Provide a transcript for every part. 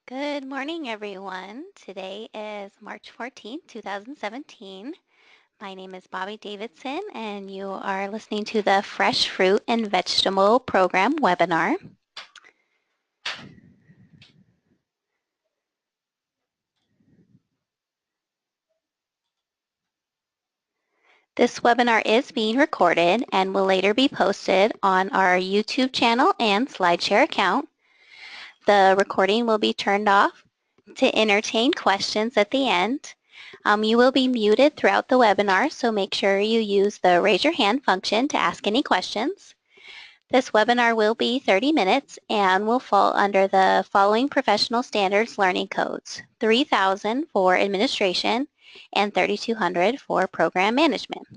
Good morning, everyone. Today is March 14th, 2017. My name is Bobby Davidson, and you are listening to the Fresh Fruit and Vegetable Program webinar. This webinar is being recorded and will later be posted on our YouTube channel and SlideShare account. The recording will be turned off to entertain questions at the end. You will be muted throughout the webinar, so make sure you use the raise your hand function to ask any questions. This webinar will be 30 minutes and will fall under the following professional standards learning codes: 3000 for administration and 3200 for program management.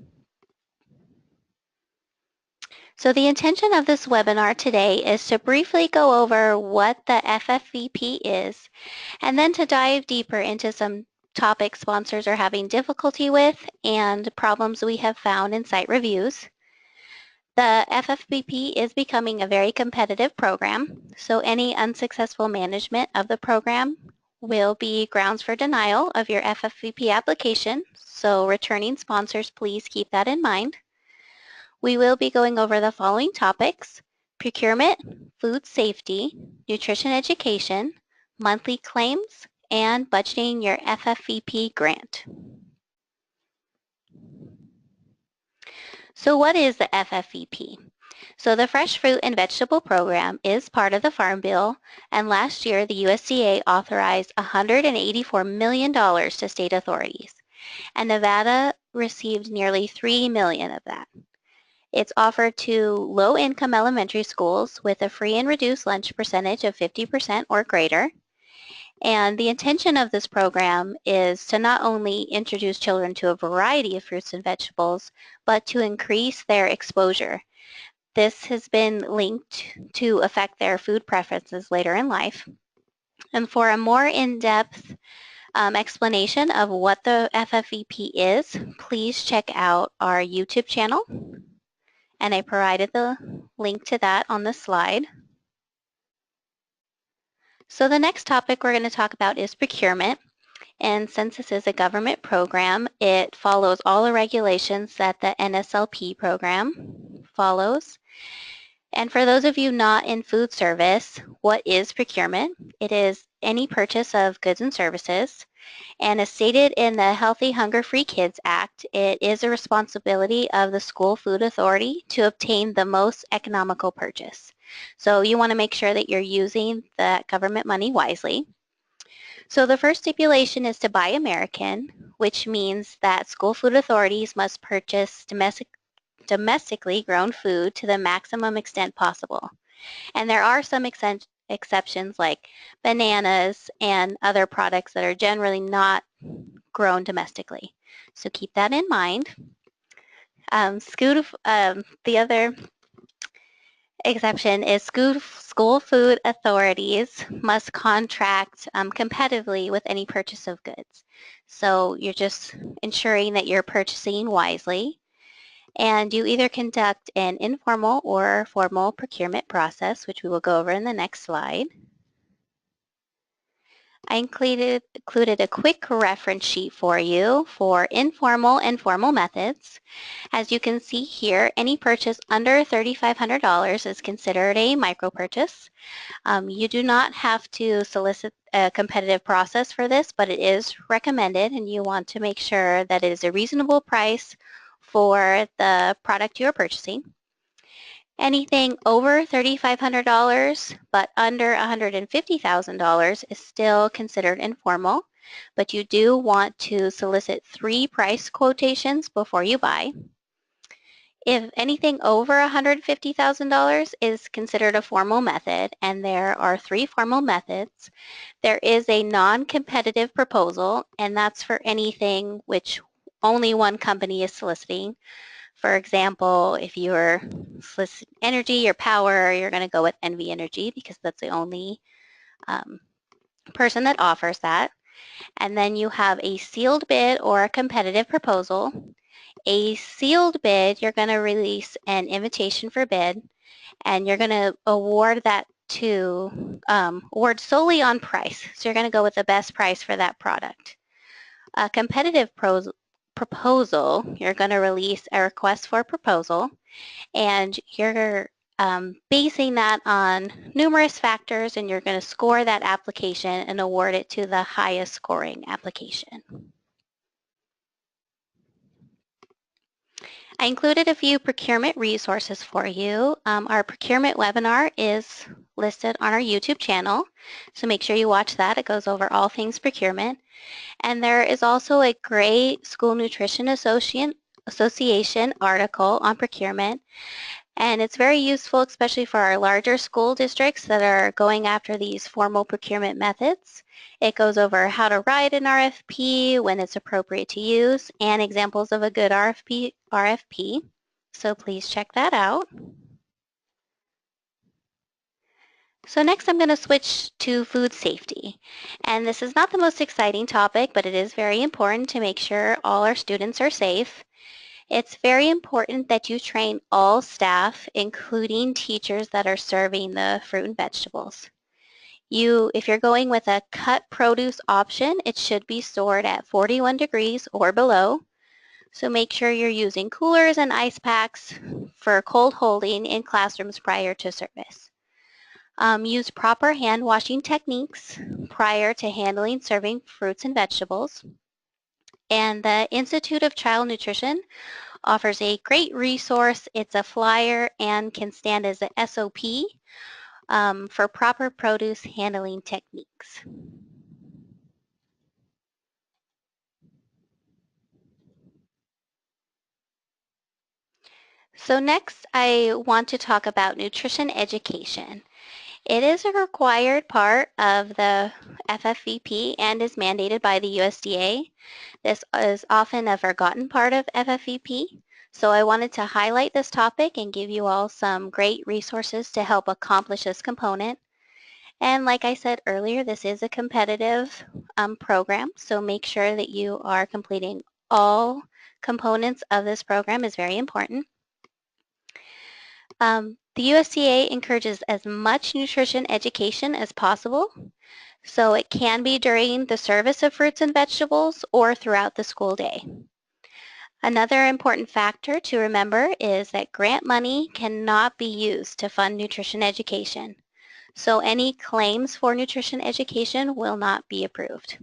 So the intention of this webinar today is to briefly go over what the FFVP is, and then to dive deeper into some topics sponsors are having difficulty with and problems we have found in site reviews. The FFVP is becoming a very competitive program, so any unsuccessful management of the program will be grounds for denial of your FFVP application, so returning sponsors, please keep that in mind. We will be going over the following topics: procurement, food safety, nutrition education, monthly claims, and budgeting your FFVP grant. So what is the FFVP? So the Fresh Fruit and Vegetable Program is part of the Farm Bill, and last year the USDA authorized $184 million to state authorities, and Nevada received nearly $3 million of that. It's offered to low-income elementary schools with a free and reduced lunch percentage of 50% or greater. And the intention of this program is to not only introduce children to a variety of fruits and vegetables, but to increase their exposure. This has been linked to affect their food preferences later in life. And for a more in-depth explanation of what the FFVP is, please check out our YouTube channel. And I provided the link to that on the slide. So the next topic we're going to talk about is procurement. And since this is a government program, it follows all the regulations that the NSLP program follows. And for those of you not in food service, what is procurement? It is any purchase of goods and services. And as stated in the Healthy Hunger-Free Kids Act, it is a responsibility of the school food authority to obtain the most economical purchase. So you want to make sure that you're using that government money wisely. So the first stipulation is to buy American, which means that school food authorities must purchase domestically grown food to the maximum extent possible. And there are some exceptions like bananas and other products that are generally not grown domestically. So keep that in mind. The other exception is school food authorities must contract competitively with any purchase of goods. So you're just ensuring that you're purchasing wisely. And you either conduct an informal or formal procurement process, which we will go over in the next slide. I included a quick reference sheet for you for informal and formal methods. As you can see here, any purchase under $3,500 is considered a micro purchase. You do not have to solicit a competitive process for this, but it is recommended, and you want to make sure that it is a reasonable price for the product you are purchasing. Anything over $3,500 but under $150,000 is still considered informal, but you do want to solicit 3 price quotations before you buy. If anything over $150,000 is considered a formal method, and there are 3 formal methods. There is a non-competitive proposal, and that's for anything which only one company is soliciting. For example, if you're soliciting energy or power, you're going to go with NV Energy because that's the only person that offers that. And then you have a sealed bid or a competitive proposal. A sealed bid, you're going to release an invitation for bid, and you're going to award that to award solely on price. So you're going to go with the best price for that product. A competitive proposal, you're going to release a request for proposal, and you're basing that on numerous factors, and you're going to score that application and award it to the highest scoring application. I included a few procurement resources for you. Our procurement webinar is listed on our YouTube channel, so make sure you watch that. It goes over all things procurement. And there is also a great School Nutrition Association article on procurement, and it's very useful, especially for our larger school districts that are going after these formal procurement methods. It goes over how to write an RFP, when it's appropriate to use, and examples of a good RFP. So please check that out. So next I'm going to switch to food safety. And this is not the most exciting topic, but it is very important to make sure all our students are safe. It's very important that you train all staff, including teachers that are serving the fruit and vegetables. If you're going with a cut produce option, it should be stored at 41 degrees or below. So make sure you're using coolers and ice packs for cold holding in classrooms prior to service. Use proper hand washing techniques prior to handling serving fruits and vegetables. And the Institute of Child Nutrition offers a great resource. It's a flyer and can stand as an SOP for proper produce handling techniques. So next, I want to talk about nutrition education. It is a required part of the FFVP and is mandated by the USDA. This is often a forgotten part of FFVP, so I wanted to highlight this topic and give you all some great resources to help accomplish this component. And like I said earlier, this is a competitive program, so make sure that you are completing all components of this program is very important. The USDA encourages as much nutrition education as possible, so it can be during the service of fruits and vegetables or throughout the school day. Another important factor to remember is that grant money cannot be used to fund nutrition education, so any claims for nutrition education will not be approved.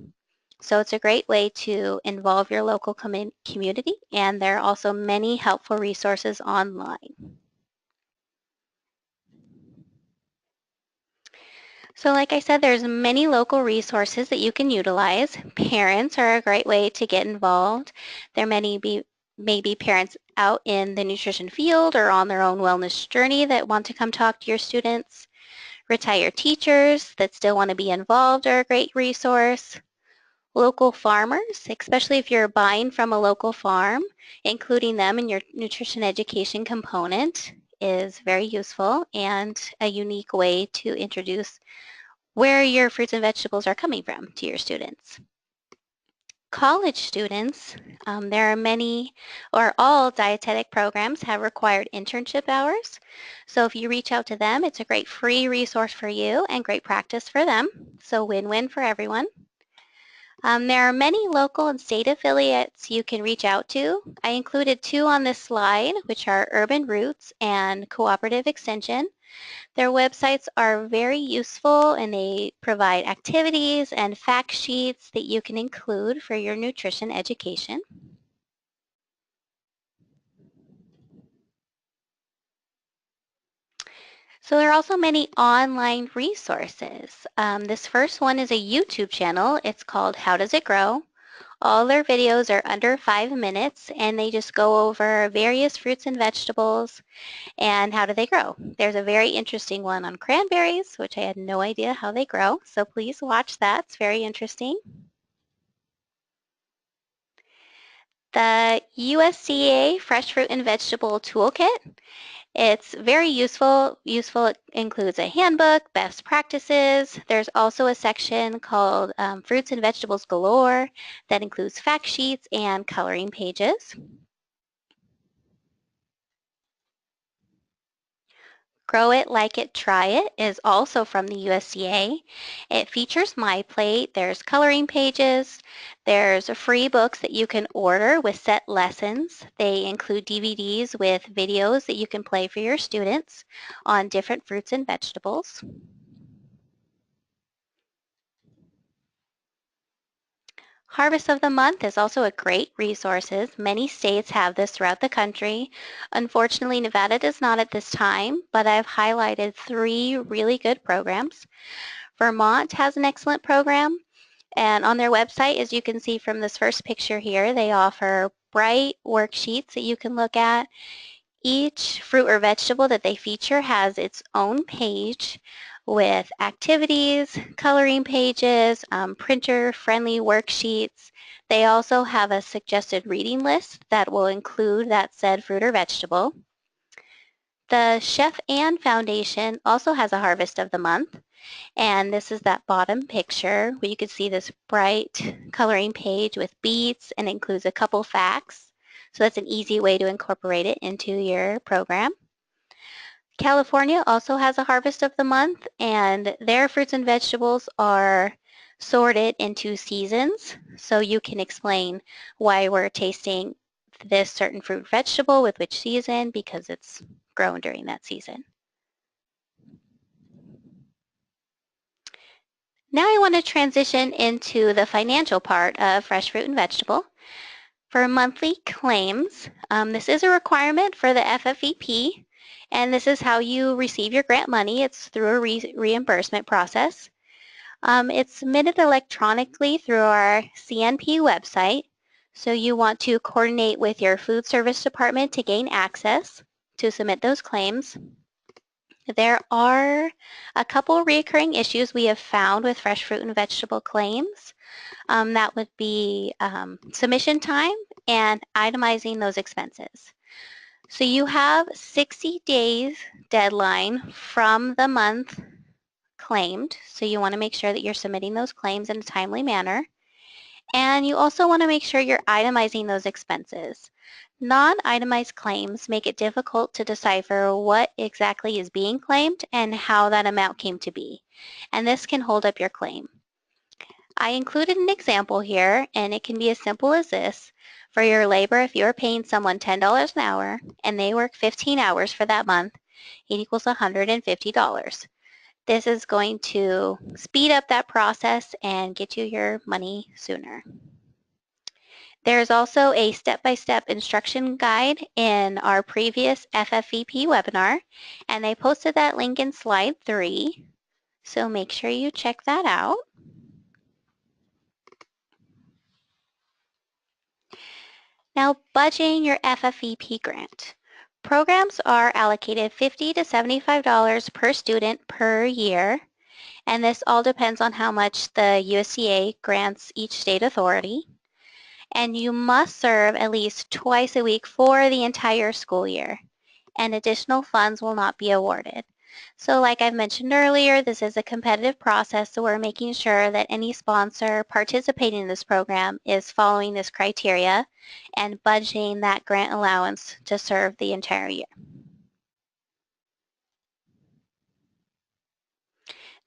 So it's a great way to involve your local community, and there are also many helpful resources online. So like I said, there's many local resources that you can utilize. Parents are a great way to get involved. There may be parents out in the nutrition field or on their own wellness journey that want to come talk to your students. Retired teachers that still want to be involved are a great resource. Local farmers, especially if you're buying from a local farm, including them in your nutrition education component is very useful and a unique way to introduce where your fruits and vegetables are coming from to your students. College students, there are many or all dietetic programs have required internship hours. So if you reach out to them, it's a great free resource for you and great practice for them. So win-win for everyone. There are many local and state affiliates you can reach out to. I included two on this slide, which are Urban Roots and Cooperative Extension. Their websites are very useful and they provide activities and fact sheets that you can include for your nutrition education. So there are also many online resources. This first one is a YouTube channel. It's called How Does It Grow? All their videos are under 5 minutes and they just go over various fruits and vegetables and how do they grow. There's a very interesting one on cranberries, which I had no idea how they grow, so please watch that. It's very interesting. The USDA Fresh Fruit and Vegetable Toolkit. It's very useful. It includes a handbook, best practices. There's also a section called Fruits and Vegetables Galore that includes fact sheets and coloring pages. Grow It, Like It, Try It is also from the USDA. It features My Plate. There's coloring pages. There's free books that you can order with set lessons. They include DVDs with videos that you can play for your students on different fruits and vegetables. Harvest of the Month is also a great resource. Many states have this throughout the country. Unfortunately, Nevada does not at this time, but I've highlighted 3 really good programs. Vermont has an excellent program, and on their website, as you can see from this first picture here, they offer bright worksheets that you can look at. Each fruit or vegetable that they feature has its own page with activities, coloring pages, printer-friendly worksheets. They also have a suggested reading list that will include that said fruit or vegetable. The Chef Ann Foundation also has a Harvest of the Month, and this is that bottom picture where you can see this bright coloring page with beets and includes a couple facts. So that's an easy way to incorporate it into your program. California also has a Harvest of the Month, and their fruits and vegetables are sorted into seasons, so you can explain why we're tasting this certain fruit vegetable with which season because it's grown during that season. Now I want to transition into the financial part of fresh fruit and vegetable. For monthly claims, this is a requirement for the FFVP, and this is how you receive your grant money. It's through a reimbursement process. It's submitted electronically through our CNP website, so you want to coordinate with your food service department to gain access to submit those claims. There are a couple recurring issues we have found with fresh fruit and vegetable claims. That would be submission time and itemizing those expenses. So you have 60 days deadline from the month claimed. So you want to make sure that you're submitting those claims in a timely manner. And you also want to make sure you're itemizing those expenses. Non-itemized claims make it difficult to decipher what exactly is being claimed and how that amount came to be. And this can hold up your claim. I included an example here, and it can be as simple as this. For your labor, if you're paying someone $10 an hour and they work 15 hours for that month, it equals $150. This is going to speed up that process and get you your money sooner. There's also a step-by-step instruction guide in our previous FFVP webinar, and I posted that link in slide 3, so make sure you check that out. Now, budgeting your FFVP grant. Programs are allocated $50 to $75 per student per year, and this all depends on how much the USDA grants each state authority. And you must serve at least twice a week for the entire school year, and additional funds will not be awarded. So like I've mentioned earlier, this is a competitive process, so we're making sure that any sponsor participating in this program is following this criteria and budgeting that grant allowance to serve the entire year.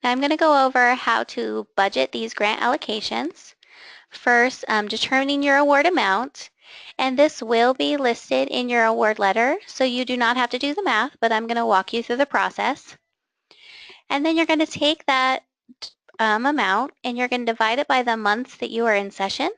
Now I'm going to go over how to budget these grant allocations. First, determining your award amount, and this will be listed in your award letter, so you do not have to do the math, but I'm going to walk you through the process. And then you're going to take that amount and you're going to divide it by the months that you are in session.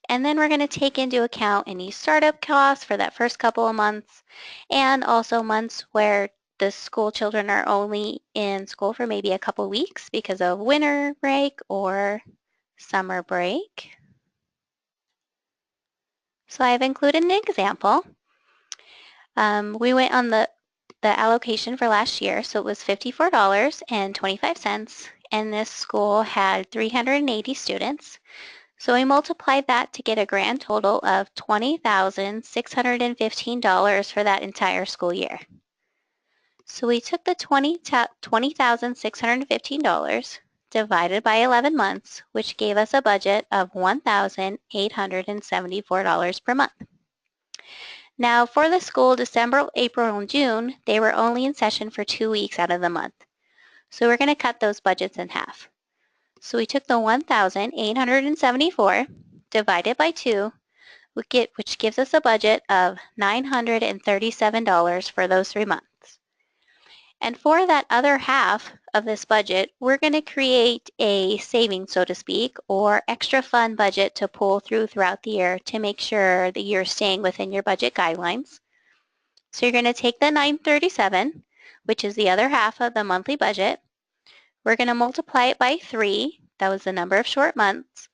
And then we're going to take into account any startup costs for that first couple of months and also months where the school children are only in school for maybe a couple weeks because of winter break or summer break. So I've included an example. We went on the allocation for last year, so it was $54.25, and this school had 380 students. So we multiplied that to get a grand total of $20,615 for that entire school year. So we took the $20,615 divided by 11 months, which gave us a budget of $1,874 per month. Now for the school, December, April, and June, they were only in session for 2 weeks out of the month. So we're going to cut those budgets in half. So we took the 1,874 divided by 2, which gives us a budget of $937 for those 3 months. And for that other half of this budget, we're going to create a savings, so to speak, or extra fund budget to pull throughout the year to make sure that you're staying within your budget guidelines. So you're going to take the 937, which is the other half of the monthly budget. We're going to multiply it by 3, that was the number of short months,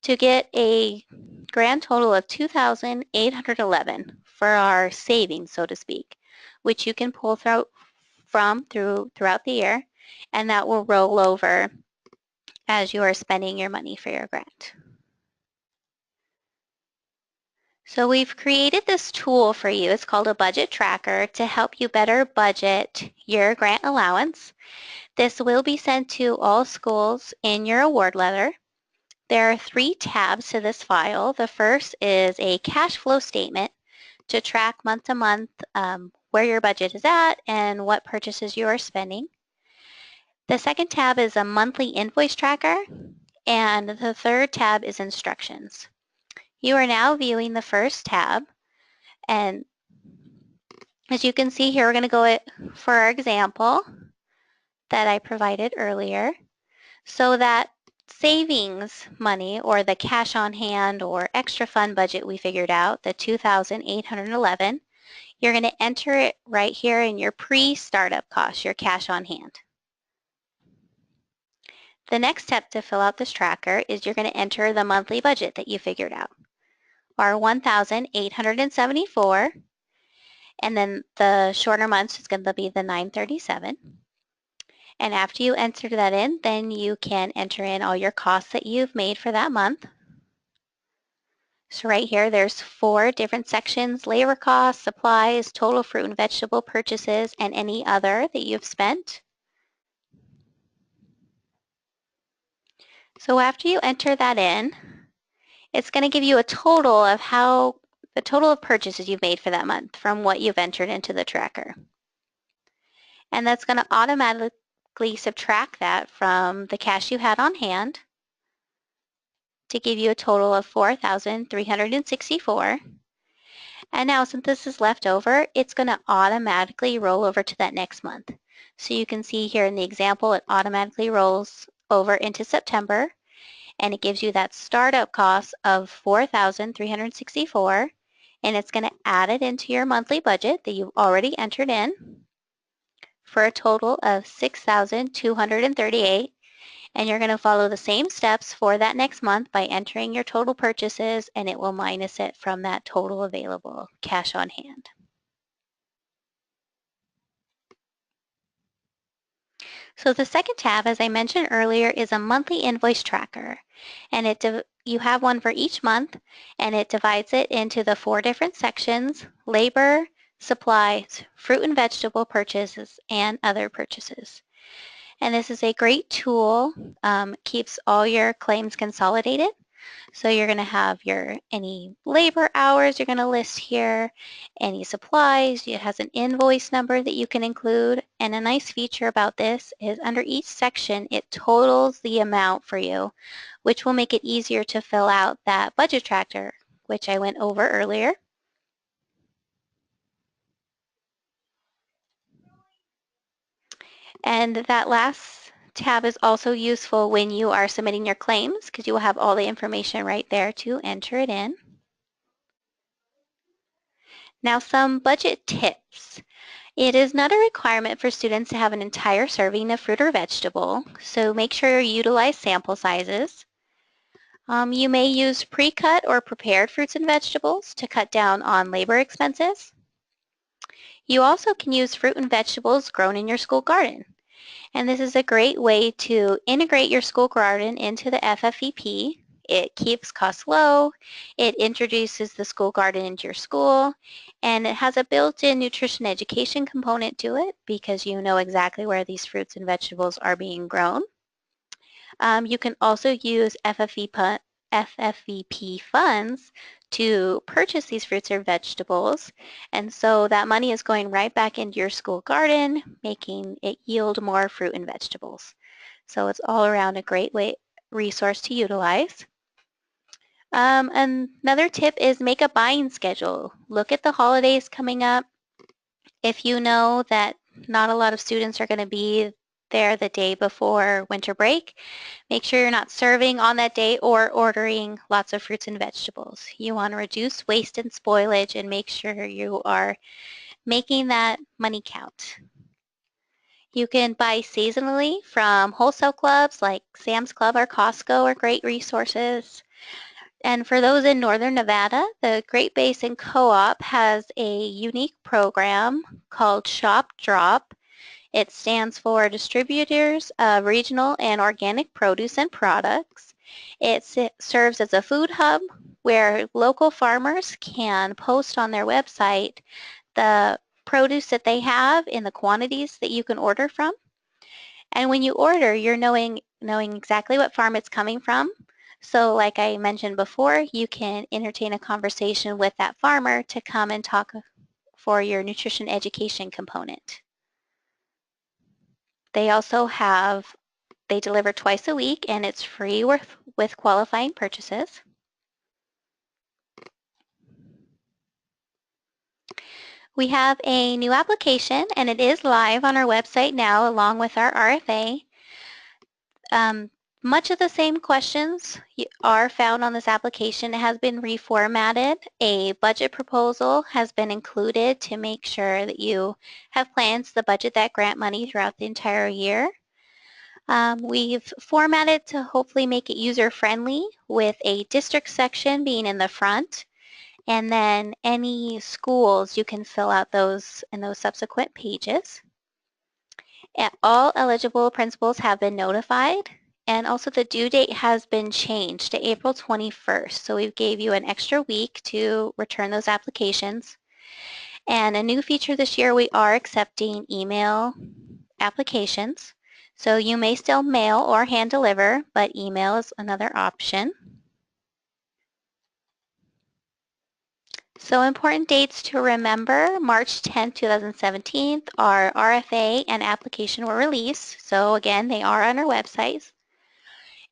to get a grand total of 2,811 for our savings, so to speak, which you can pull throughout the year, and that will roll over as you are spending your money for your grant. So we've created this tool for you. It's called a budget tracker to help you better budget your grant allowance. This will be sent to all schools in your award letter. There are 3 tabs to this file. The first is a cash flow statement to track month to month where your budget is at and what purchases you are spending. The second tab is a monthly invoice tracker, and the third tab is instructions. You are now viewing the first tab, and as you can see here, we're going to go for our example that I provided earlier. So that savings money, or the cash on hand or extra fund budget we figured out, the 2,811, you're going to enter it right here in your pre-startup costs, your cash on hand. The next step to fill out this tracker is you're going to enter the monthly budget that you figured out, our 1,874, and then the shorter months is going to be the 937. And after you enter that in, then you can enter in all your costs that you've made for that month. So right here, there's 4 different sections: labor costs, supplies, total fruit and vegetable purchases, and any other that you've spent. So after you enter that in, it's going to give you a total of the total of purchases you've made for that month from what you've entered into the tracker. And that's going to automatically subtract that from the cash you had on hand to give you a total of 4,364. And now, since this is left over, it's going to automatically roll over to that next month. So you can see here in the example, it automatically rolls over into September, and it gives you that startup cost of 4,364, and it's going to add it into your monthly budget that you've already entered in for a total of 6,238. And you're going to follow the same steps for that next month by entering your total purchases, and it will minus it from that total available cash on hand. So the second tab, as I mentioned earlier, is a monthly invoice tracker, and you have one for each month, and it divides it into the 4 different sections: labor, supplies, fruit and vegetable purchases, and other purchases. And this is a great tool, keeps all your claims consolidated. So you're going to have any labor hours you're going to list here, any supplies. It has an invoice number that you can include. And a nice feature about this is under each section, it totals the amount for you, which will make it easier to fill out that budget tracker, which I went over earlier. And that last tab is also useful when you are submitting your claims, because you will have all the information right there to enter it in. Now, some budget tips. It is not a requirement for students to have an entire serving of fruit or vegetable, so make sure you utilize sample sizes. You may use pre-cut or prepared fruits and vegetables to cut down on labor expenses. You also can use fruit and vegetables grown in your school garden. And this is a great way to integrate your school garden into the FFVP. It keeps costs low, it introduces the school garden into your school, and it has a built-in nutrition education component to it because you know exactly where these fruits and vegetables are being grown. You can also use FFVP funds to purchase these fruits or vegetables. And so that money is going right back into your school garden, making it yield more fruit and vegetables. So it's all around a great resource to utilize. Another tip is make a buying schedule. Look at the holidays coming up. If you know that not a lot of students are going to be there the day before winter break, make sure you're not serving on that day or ordering lots of fruits and vegetables. You want to reduce waste and spoilage and make sure you are making that money count. You can buy seasonally from wholesale clubs like Sam's Club or Costco are great resources. And for those in Northern Nevada, the Great Basin Co-op has a unique program called Shop Drop. It stands for Distributors of Regional and Organic Produce and Products. It serves as a food hub where local farmers can post on their website the produce that they have in the quantities that you can order from. And when you order, you're knowing exactly what farm it's coming from. So like I mentioned before, you can entertain a conversation with that farmer to come and talk for your nutrition education component. They also they deliver twice a week and it's free with qualifying purchases. We have a new application and it is live on our website now along with our RFA. Much of the same questions are found on this application. It has been reformatted. A budget proposal has been included to make sure that you have plans to budget that grant money throughout the entire year. We've formatted to hopefully make it user-friendly with a district section being in the front, and then any schools you can fill out those in those subsequent pages. All eligible principals have been notified, and also the due date has been changed to April 21st. So we gave you an extra week to return those applications. And a new feature this year, we are accepting email applications. So you may still mail or hand deliver, but email is another option. So important dates to remember, March 10, 2017, our RFA and application were released. So again, they are on our website.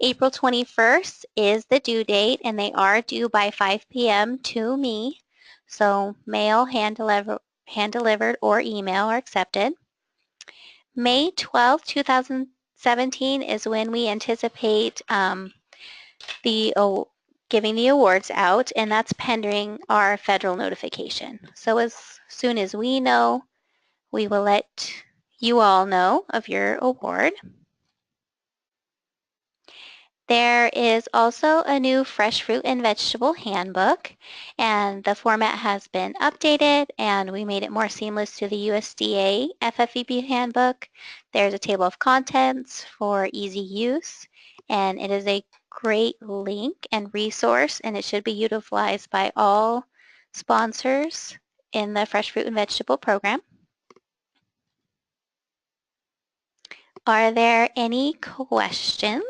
April 21st is the due date, and they are due by 5 p.m. to me. So mail, hand delivered, or email are accepted. May 12, 2017 is when we anticipate giving the awards out, and that's pending our federal notification. So as soon as we know, we will let you all know of your award. There is also a new fresh fruit and vegetable handbook, and the format has been updated, and we made it more seamless to the USDA FFVP handbook. There's a table of contents for easy use, and it is a great link and resource, and it should be utilized by all sponsors in the fresh fruit and vegetable program. Are there any questions?